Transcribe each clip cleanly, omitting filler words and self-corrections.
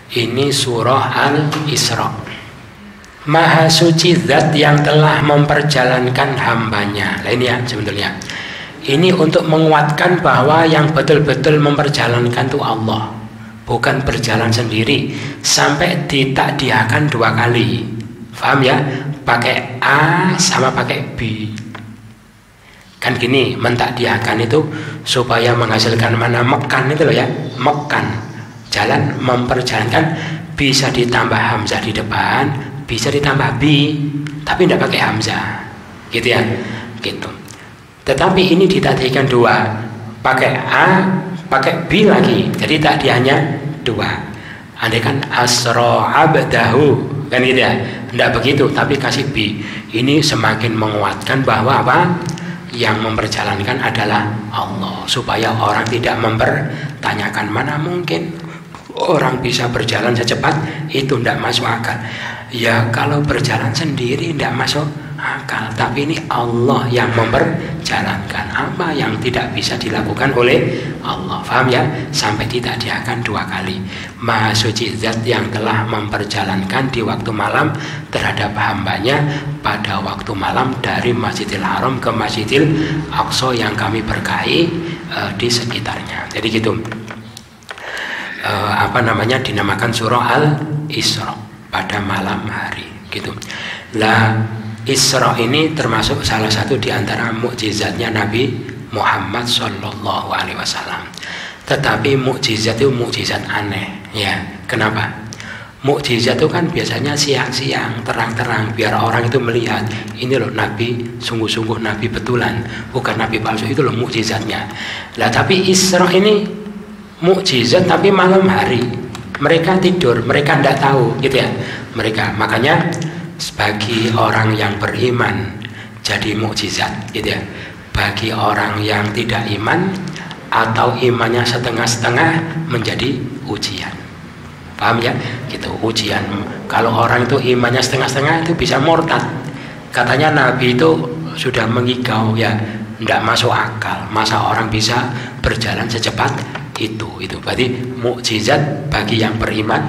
Ini surah Al-Isra. Maha suci zat yang telah memperjalankan hambanya. Nah ini ya sebetulnya. Ini untuk menguatkan bahwa yang betul-betul memperjalankan itu Allah, bukan berjalan sendiri sampai ditakdiakan 2 kali. Paham ya? Pakai A sama pakai B. Kan gini, mentakdiakan itu supaya menghasilkan mana mekan itu loh ya, mekan. Jalan memperjalankan bisa ditambah hamzah di depan, bisa ditambah B, tapi tidak pakai hamzah, gitu ya, gitu. Tetapi ini ditakdirkan 2, pakai A, pakai B lagi, jadi takdiannya 2. Andai kan asra abdahu, kan gitu ya, tidak begitu, tapi kasih B. Ini semakin menguatkan bahwa apa? Yang memperjalankan adalah Allah, supaya orang tidak mempertanyakan mana mungkin orang bisa berjalan secepat itu, tidak masuk akal. Ya kalau berjalan sendiri tidak masuk akal, tapi ini Allah yang memperjalankan apa yang tidak bisa dilakukan oleh Allah. Paham ya? Sampai ditakdiakan 2 kali. Maha suci zat yang telah memperjalankan di waktu malam terhadap hambanya pada waktu malam dari Masjidil Haram ke Masjidil Aqsa yang kami berkahi di sekitarnya. Jadi gitu. Dinamakan surah Al-Isra, pada malam hari gitu. Lah Isra ini termasuk salah satu di antara mukjizatnya Nabi Muhammad Sallallahu Alaihi Wasallam. Tetapi mukjizat itu mukjizat aneh ya. Kenapa? Mukjizat itu kan biasanya siang-siang, terang-terang, biar orang itu melihat ini loh Nabi, sungguh-sungguh Nabi betulan, bukan Nabi palsu, itu loh mukjizatnya. Lah tapi Isra ini mukjizat tapi malam hari, mereka tidur, mereka tidak tahu gitu ya. Makanya bagi orang yang beriman jadi mukjizat gitu ya. Bagi orang yang tidak iman atau imannya setengah-setengah menjadi ujian. Paham ya? Gitu, ujian. Kalau orang itu imannya setengah-setengah itu bisa murtad. Katanya Nabi itu sudah mengigau ya, tidak masuk akal. Masa orang bisa berjalan secepat itu berarti mukjizat bagi yang beriman,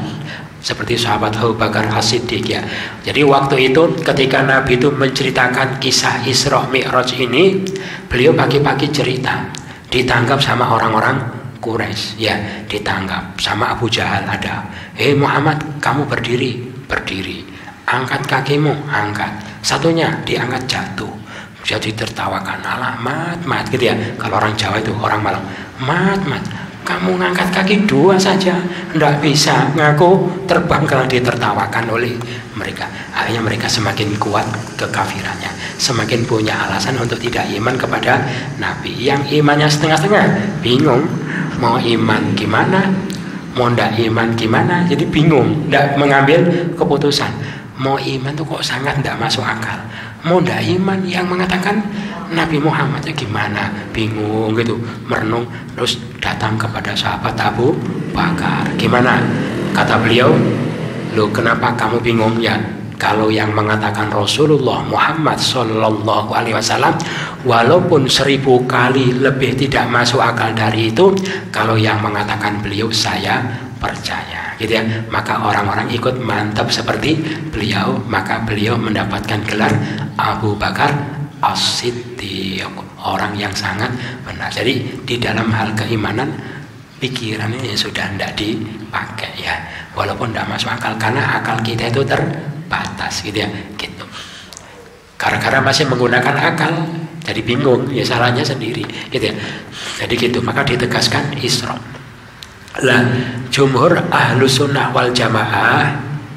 seperti sahabat Abu Bakar As-Siddiq ya. Jadi waktu itu ketika Nabi itu menceritakan kisah Isra Mi'raj ini, beliau pagi-pagi cerita, ditangkap sama orang-orang Quraisy ya, ditangkap sama Abu Jahal ada. Hei Muhammad, kamu berdiri, angkat kakimu, angkat. Satunya diangkat jatuh, jadi tertawakan, alah mat gitu ya. Kalau orang Jawa itu orang Malang, mat kamu ngangkat kaki 2 saja tidak bisa, ngaku terbang, kalau ditertawakan oleh mereka. Akhirnya mereka semakin kuat kekafirannya, semakin punya alasan untuk tidak iman kepada Nabi. Yang imannya setengah-setengah bingung mau iman gimana, mau tidak iman gimana, jadi bingung, tidak mengambil keputusan. Mau iman tuh kok sangat tidak masuk akal, mau tidak iman yang mengatakan Nabi Muhammad itu gimana, bingung gitu, merenung, terus datang kepada sahabat Abu Bakar. Gimana? Kata beliau, loh kenapa kamu bingung ya? Kalau yang mengatakan Rasulullah Muhammad Sallallahu Alaihi Wasallam walaupun 1000 kali lebih tidak masuk akal dari itu, kalau yang mengatakan beliau saya percaya gitu ya. Maka orang-orang ikut mantap seperti beliau, maka beliau mendapatkan gelar Abu Bakar As-Siddiq, orang yang sangat benar. Jadi di dalam hal keimanan pikiran ini sudah tidak dipakai ya, walaupun tidak masuk akal karena akal kita itu terbatas gitu ya, gitu. Karena masih menggunakan akal jadi bingung ya, salahnya sendiri gitu ya. Jadi gitu, maka ditegaskan Isra. Lah jumhur ahlu sunnah wal jamaah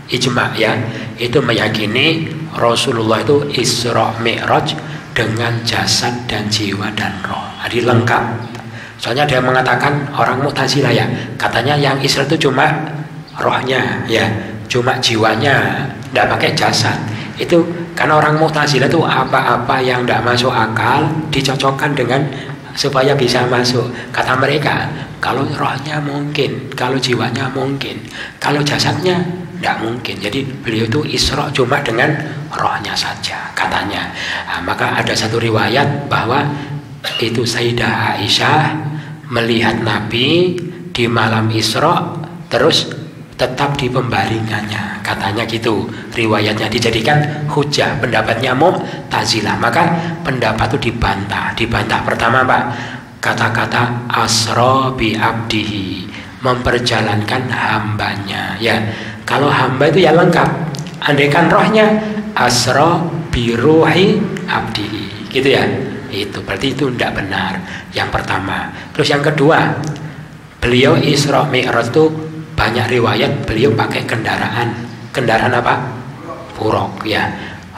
ijma ya, itu meyakini Rasulullah itu Isra Mi'raj dengan jasad dan jiwa dan roh, jadi lengkap. Soalnya dia mengatakan orang Mu'tazilah ya, katanya yang Isra itu cuma rohnya ya, cuma jiwanya, tidak pakai jasad. Itu karena orang Mu'tazilah itu apa-apa yang tidak masuk akal dicocokkan dengan supaya bisa masuk. Kata mereka, kalau rohnya mungkin, kalau jiwanya mungkin, kalau jasadnya tidak mungkin. Jadi beliau itu Isra cuma dengan rohnya saja katanya. Nah, maka ada satu riwayat bahwa itu Sayyidah Aisyah melihat Nabi di malam Isra, terus tetap di pembaringannya, katanya gitu riwayatnya, dijadikan hujah pendapatnya Mu'tazilah. Maka pendapat itu dibantah pertama Pak, kata-kata asra bi abdihi, memperjalankan hambanya ya. Kalau hamba itu ya lengkap, andaikan rohnya asra bi ruhi abdihi gitu ya, itu berarti itu tidak benar yang pertama. Terus yang kedua, beliau Isra Mi'raj itu banyak riwayat beliau pakai kendaraan apa? Buruk ya.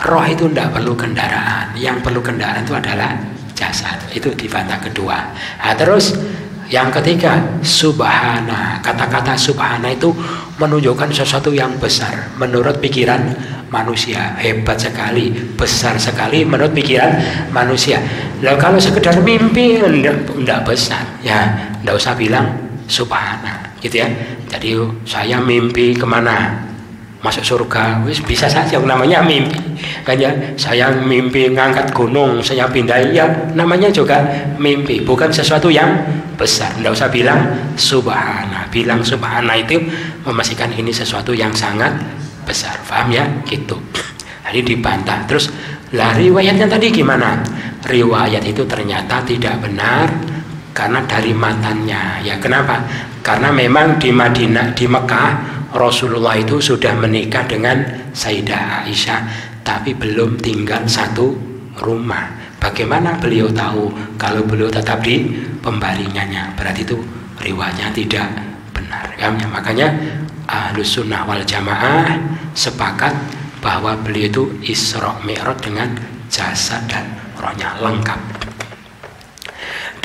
Roh itu tidak perlu kendaraan, yang perlu kendaraan itu adalah jasad. Itu dibantah kedua. Nah, terus yang ketiga, subhana, kata-kata subhana itu menunjukkan sesuatu yang besar menurut pikiran manusia, hebat sekali, besar sekali menurut pikiran manusia. Lalu kalau sekedar mimpi enggak besar ya, enggak usah bilang subhana gitu ya. Jadi saya mimpi kemana, masuk surga, wis bisa saja namanya mimpi kan ya. Saya mimpi ngangkat gunung, saya pindah, ya namanya juga mimpi, bukan sesuatu yang besar. Tidak usah bilang subhana, bilang subhana itu memastikan ini sesuatu yang sangat besar, paham ya gitu. Jadi dibantah. Terus lah riwayatnya tadi gimana? Riwayat itu ternyata tidak benar karena dari mantannya ya. Kenapa? Karena memang di Madinah, di Mekah, Rasulullah itu sudah menikah dengan Sayyidah Aisyah, tapi belum tinggal satu rumah. Bagaimana beliau tahu kalau beliau tetap di pembaringannya? Berarti itu riwayatnya tidak benar ya. Makanya Ahlus Sunnah wal Jamaah sepakat bahwa beliau itu Isra Mi'raj dengan jasad dan rohnya lengkap,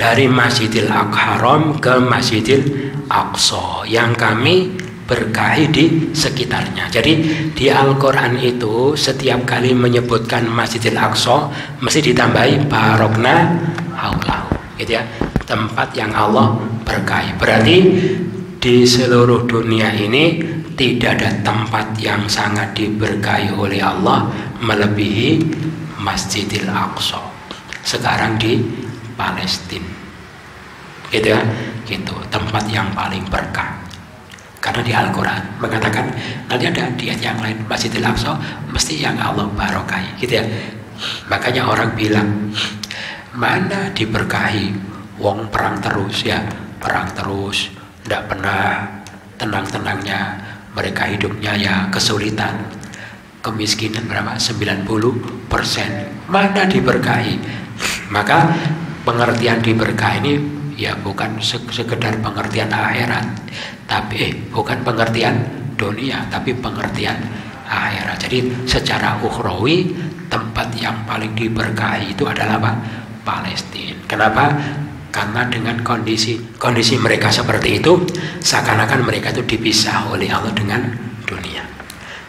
dari Masjidil Haram ke Masjidil Aqsa yang kami berkahi di sekitarnya. Jadi di Al-Quran itu setiap kali menyebutkan Masjidil Aqsa mesti ditambahi barokna haulahu gitu ya, tempat yang Allah berkahi. Berarti di seluruh dunia ini tidak ada tempat yang sangat diberkahi oleh Allah melebihi Masjidil Aqsa sekarang di Palestina gitu ya, gitu, tempat yang paling berkah. Karena di Al-Quran mengatakan, nanti ada di ayat yang lain, Masjidil Aqsa mesti yang Allah barokahi gitu ya. Makanya orang bilang, mana diberkahi, wong perang terus ya, perang terus, tidak pernah tenang-tenangnya, mereka hidupnya ya kesulitan, kemiskinan berapa? 90%. Mana diberkahi? Maka pengertian diberkahi ini ya bukan sekedar pengertian akhirat, tapi bukan pengertian dunia, tapi pengertian akhirat. Jadi secara ukhrawi tempat yang paling diberkahi itu adalah apa? Palestina. Kenapa? Karena dengan kondisi mereka seperti itu, seakan-akan mereka itu dipisah oleh Allah dengan dunia,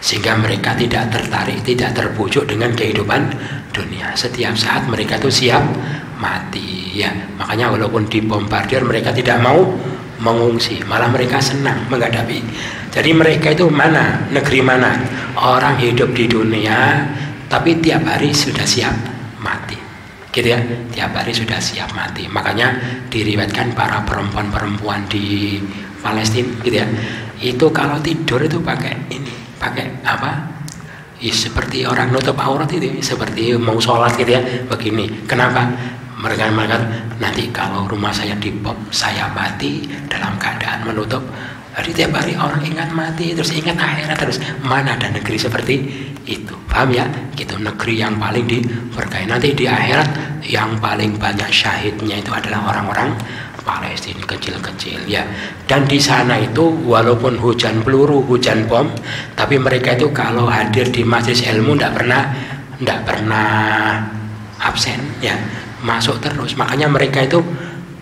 sehingga mereka tidak tertarik, tidak terbujuk dengan kehidupan dunia. Setiap saat mereka itu siap mati ya. Makanya walaupun dibombardir mereka tidak mau mengungsi, malah mereka senang menghadapi. Jadi mereka itu mana, negeri mana, orang hidup di dunia tapi tiap hari sudah siap mati gitu ya, tiap hari sudah siap mati. Makanya diriwayatkan para perempuan-perempuan di Palestina gitu ya, itu kalau tidur itu pakai ini, pakai apa? Seperti orang nutup aurat itu, seperti mau sholat gitu ya, begini. Kenapa? Mereka mengatakan, nanti kalau rumah saya dibom, saya mati dalam keadaan menutup. Jadi tiap hari orang ingat mati, terus ingat akhirat terus. Mana ada negeri seperti itu, paham ya? Gitu, negeri yang paling diberkahi. Nanti di akhirat yang paling banyak syahidnya itu adalah orang-orang Palestina kecil-kecil ya. Dan di sana itu walaupun hujan peluru, hujan bom, tapi mereka itu kalau hadir di majelis ilmu tidak pernah absen ya, masuk terus. Makanya mereka itu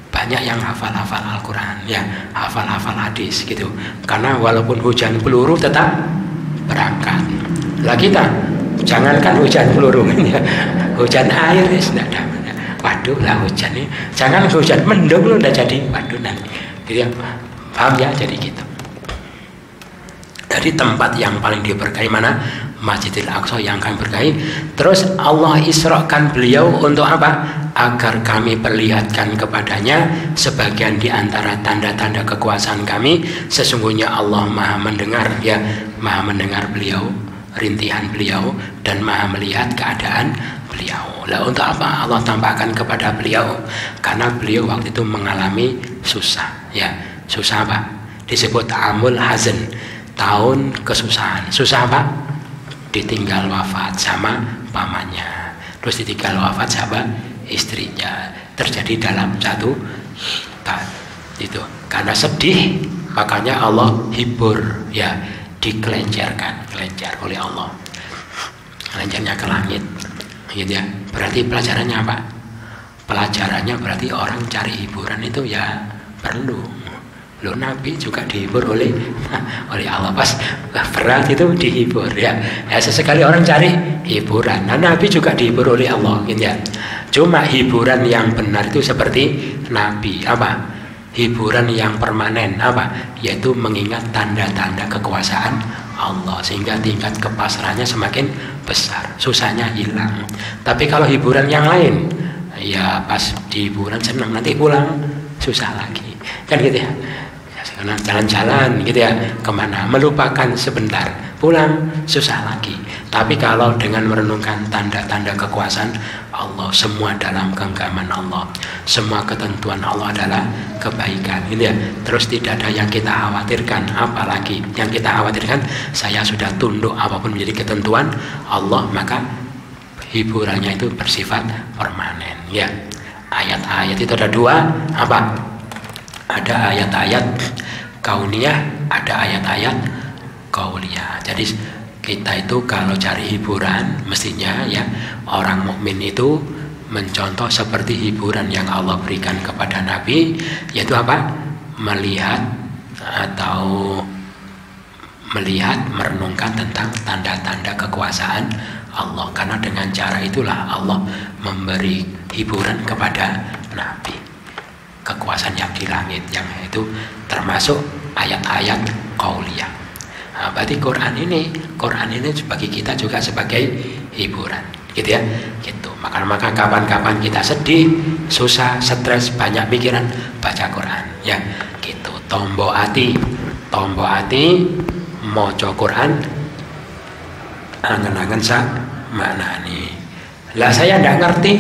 banyak yang hafal-hafal Al-Quran ya, hafal-hafal hadis gitu. Karena walaupun hujan peluru tetap berangkat. Lah kita jangankan hujan peluru ya, hujan air tidak ada. Waduh lah hujan ini, jangan hujan mendung lu udah jadi waduh nanti gitu ya, paham ya? Jadi gitu. Jadi tempat yang paling diberkahi mana? Masjidil Aqsa yang kami berkahi. Terus Allah isrokan beliau untuk apa? Agar kami perlihatkan kepadanya sebagian di antara tanda-tanda kekuasaan kami. Sesungguhnya Allah maha mendengar, ya, maha mendengar beliau, rintihan beliau, dan maha melihat keadaan beliau. Lah untuk apa Allah tampakkan kepada beliau? Karena beliau waktu itu mengalami susah, ya. Susah apa? Disebut amul hazan, tahun kesusahan. Susah apa? Ditinggal wafat sama pamannya, terus ditinggal wafat sama istrinya, terjadi dalam satu tahun itu. Karena sedih, makanya Allah hibur, ya, dikelencerkan, kelencer oleh Allah, kelencernya ke langit, gitu ya. Berarti pelajarannya apa? Pelajarannya berarti orang cari hiburan itu ya perlu. Loh, Nabi juga dihibur oleh Allah, pas berat itu dihibur, ya. Ya, sesekali orang cari hiburan. Nah, Nabi juga dihibur oleh Allah, gitu ya. Cuma hiburan yang benar itu seperti Nabi, apa? Hiburan yang permanen, apa? Yaitu mengingat tanda-tanda kekuasaan Allah, sehingga tingkat kepasrahannya semakin besar, susahnya hilang. Tapi kalau hiburan yang lain, ya pas di hiburan senang, nanti pulang susah lagi, kan gitu ya. Jalan-jalan gitu ya, kemana, melupakan sebentar, pulang susah lagi. Tapi kalau dengan merenungkan tanda-tanda kekuasaan Allah, semua dalam genggaman Allah, semua ketentuan Allah adalah kebaikan, gitu ya. Terus tidak ada yang kita khawatirkan, apalagi yang kita khawatirkan, saya sudah tunduk apapun menjadi ketentuan Allah, maka hiburannya itu bersifat permanen, ya. Ayat-ayat itu ada dua, apa? Ada ayat-ayat kauniyah, ada ayat-ayat qauliyah. Jadi kita itu kalau cari hiburan, mestinya ya orang mukmin itu mencontoh seperti hiburan yang Allah berikan kepada Nabi, yaitu apa? Melihat atau merenungkan tentang tanda-tanda kekuasaan Allah. Karena dengan cara itulah Allah memberi hiburan kepada Nabi. Kekuasaan yang di langit, yang itu termasuk ayat-ayat qauliyah. Nah, berarti Quran ini bagi kita juga sebagai hiburan, gitu ya, gitu. Maka kapan-kapan kita sedih, susah, stres, banyak pikiran, baca Quran, ya, gitu. Tombo ati, moco Quran, angen-angen sak maknani. Lah saya ndak ngerti,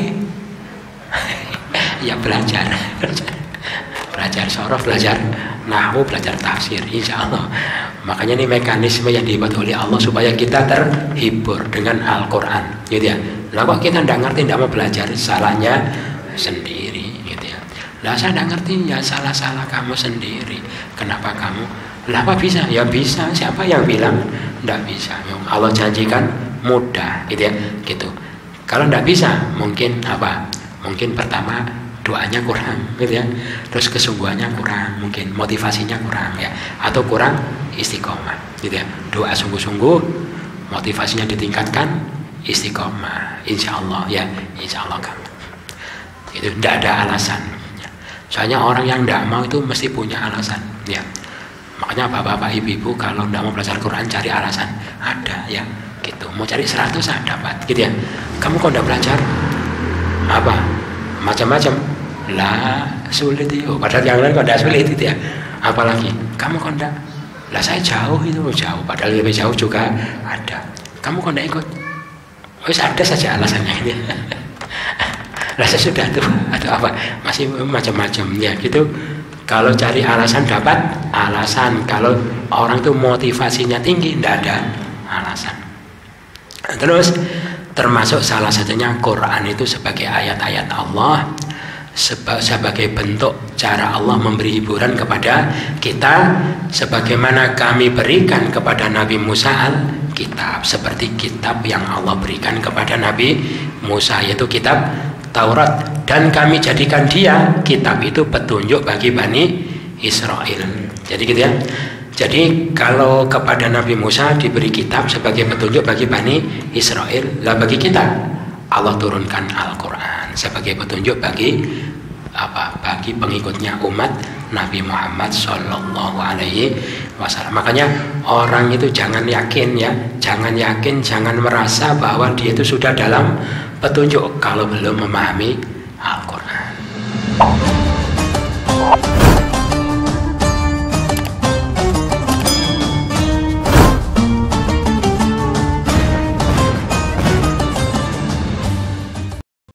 ya belajar sorof, belajar nahwu, belajar tafsir, insya Allah. Makanya ini mekanisme yang dibuat oleh Allah supaya kita terhibur dengan Al-Quran, gitu ya. Nah, kok kita tidak ngerti, tidak mau belajar, salahnya sendiri, gitu ya. Lah saya tidak ngerti, ya salah kamu sendiri. Kenapa kamu? Lah apa bisa? Ya bisa. Siapa yang bilang tidak bisa? Allah janjikan mudah, gitu ya, gitu. Kalau tidak bisa, mungkin apa? Mungkin pertama doanya kurang, gitu ya. Terus kesungguhannya kurang, mungkin motivasinya kurang, ya, atau kurang istiqomah, gitu ya. Doa sungguh-sungguh, motivasinya ditingkatkan, istiqomah, insya Allah, ya, insya Allah kamu. Itu tidak ada alasan. Soalnya orang yang tidak mau itu mesti punya alasan, ya. Makanya bapak-bapak, ibu-ibu kalau tidak mau belajar Quran cari alasan, ada, ya, gitu. Mau cari 100 dapat, gitu ya. Kamu kok tidak belajar? Apa? Macam-macam. Lah sulit itu, padahal yang lain kok tidak sulit itu ya. Apalagi kamu kok tidak? Lah saya jauh itu, jauh, padahal lebih jauh juga ada. Kamu kok tidak ikut? Wes ada saja alasannya ini. Lah saya sudah tuh, atau apa? Masih macam-macam ya gitu. Kalau cari alasan dapat alasan. Kalau orang tuh motivasinya tinggi, tidak ada alasan. Terus termasuk salah satunya Quran itu sebagai ayat-ayat Allah, sebagai bentuk cara Allah memberi hiburan kepada kita, sebagaimana kami berikan kepada Nabi Musa Al-Kitab, seperti kitab yang Allah berikan kepada Nabi Musa, yaitu kitab Taurat, dan kami jadikan dia kitab itu petunjuk bagi Bani Israel. Jadi gitu ya. Jadi kalau kepada Nabi Musa diberi kitab sebagai petunjuk bagi Bani Israel, lah bagi kita Allah turunkan Al-Quran sebagai petunjuk bagi apa? Bagi pengikutnya umat Nabi Muhammad Sallallahu Alaihi wasallam. Makanya orang itu jangan yakin ya, jangan yakin, jangan merasa bahwa dia itu sudah dalam petunjuk kalau belum memahami Al-Quran.